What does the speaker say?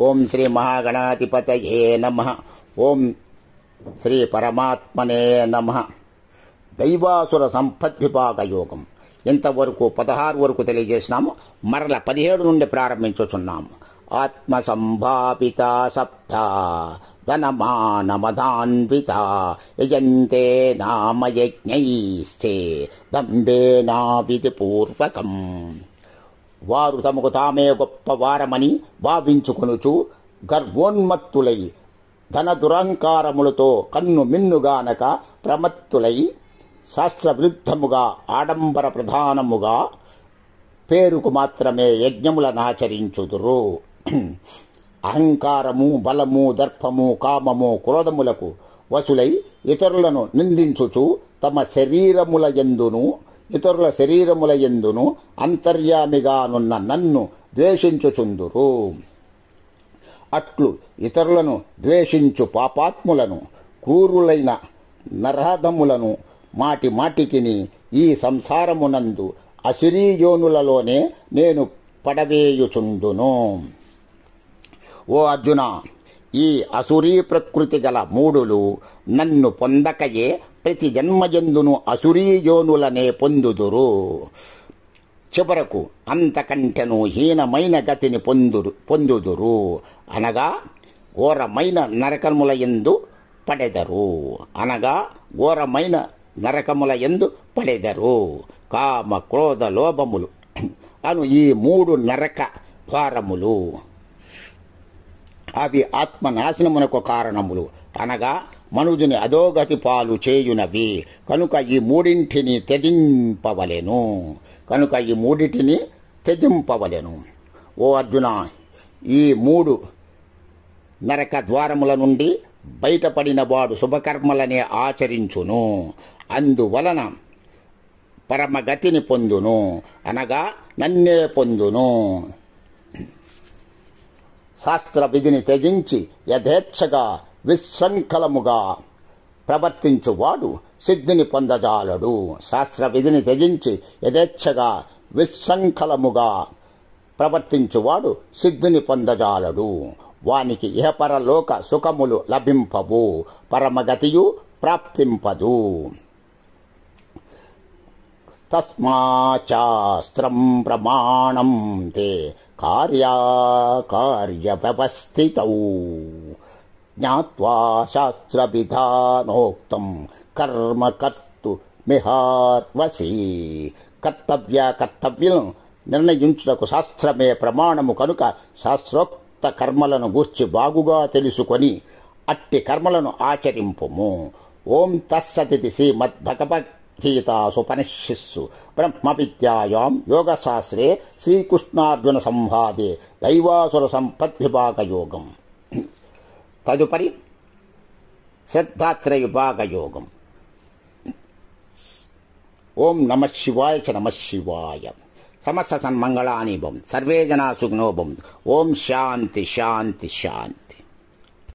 ఓం శ్రీ మహాగణాధిపతయే నమః. ఓం శ్రీ పరమాత్మనే నమః. దైవాసుర సంపద్విభాగ యోగం ఇంతవరకు 16 వరకు తెలియజేసినాము. మరల 17 నుండి ప్రారంభించుచున్నాము. ఆత్మ సంభావిత సప్త ధనమానమధాన్విత యజంతే నామయజ్ఞైస్తే దంభేనా విధిపూర్వకం. వారు తమకు తామే గొప్పవారమని భావించుకొనుచు గర్వోన్మత్తులై ధన దురహంకారములతో కన్ను మిన్నుగానక ప్రమత్తులై శాస్త్ర విరుద్ధముగా ఆడంబర ప్రధానముగా పేరుకు మాత్రమే యజ్ఞములనాచరించుదురు. అహంకారము, బలము, దర్పము, కామము, క్రోధములకు వసులై ఇతరులను నిందించుచు తమ ఇతరుల శరీరముల యందును అంతర్యామిగానున్న నన్ను ద్వేషించుచుందురు. అట్లు ఇతరులను ద్వేషించు పాపాత్ములను, క్రూరులైన నరహదములను మాటి మాటికిని ఈ సంసారమునందు అసురీయోనులలోనే నేను పడవేయుచుందును. ఓ అర్జున, ఈ అసురీ ప్రకృతి గల మూడులు నన్ను పొందకయే ప్రతి జన్మజందును అసురీయోనులనే పొందుదురు. చివరకు అంతకంటెను హీనమైన గతిని పొందుదురు. అనగా ఘోరమైన నరకములయందు పడెదరు. కామ, క్రోధ, లోభములు అను ఈ 3 నరక ద్వారములు అవి ఆత్మనాశనమునకు కారణములు. అనగా మనుజుని అధోగతి పాలు చేయునవి. కనుక ఈ మూడింటిని త్యజింపవలెను. ఓ అర్జున, ఈ 3 నరక ద్వారముల నుండి బయటపడిన వాడు శుభకర్మలనే ఆచరించును. అందువలన పరమగతిని పొందును. అనగా నన్నే పొందును. శాస్త్ర విధిని త్యజించి యథేచ్ఛగా విశృంఖలముగా ప్రవర్తించువాడు సిద్ధిని పొందజాలడు. శాస్త్ర విధిని త్యజించి యథేచ్ఛగా విశృంఖలముగా ప్రవర్తించువాడు సిద్ధిని పొందజాలడు. వానికి ఇహపరలోక సుఖములు లభింపవు, పరమగతియు ప్రాప్తింపదు. తస్మాచాస్త్రం ప్రమాణం తే కార్యాకార్య వ్యవస్థితౌ జ్ఞాత్వా శాస్త్ర విధానోక్తం కర్మ కర్తు మిహార్వసి. కర్తవ్యం నిర్ణయించుటకు శాస్త్రమే ప్రమాణము కనుక శాస్త్రోక్త కర్మలను గూర్చి బాగుగా తెలుసుకొని అట్టి కర్మలను ఆచరింపుము. ఓం తత్సదితి శ్రీమద్భగవద్గీతాసుపనిషత్సు బ్రహ్మ విద్యాయాం యోగశాస్త్రే శ్రీకృష్ణార్జున సంవాదే దైవాసుర సంపద్విభాగ యోగం. తదుపరి శ్రద్ధాత్రయ విభాగ యోగం. ఓం నమః శివాయ చ నమః శివాయ. సమస్త సన్మంగళాని భవంతు. సర్వే జనా సుఖినో భవంతు. ఓం శాంతి శాంతి శాంతి.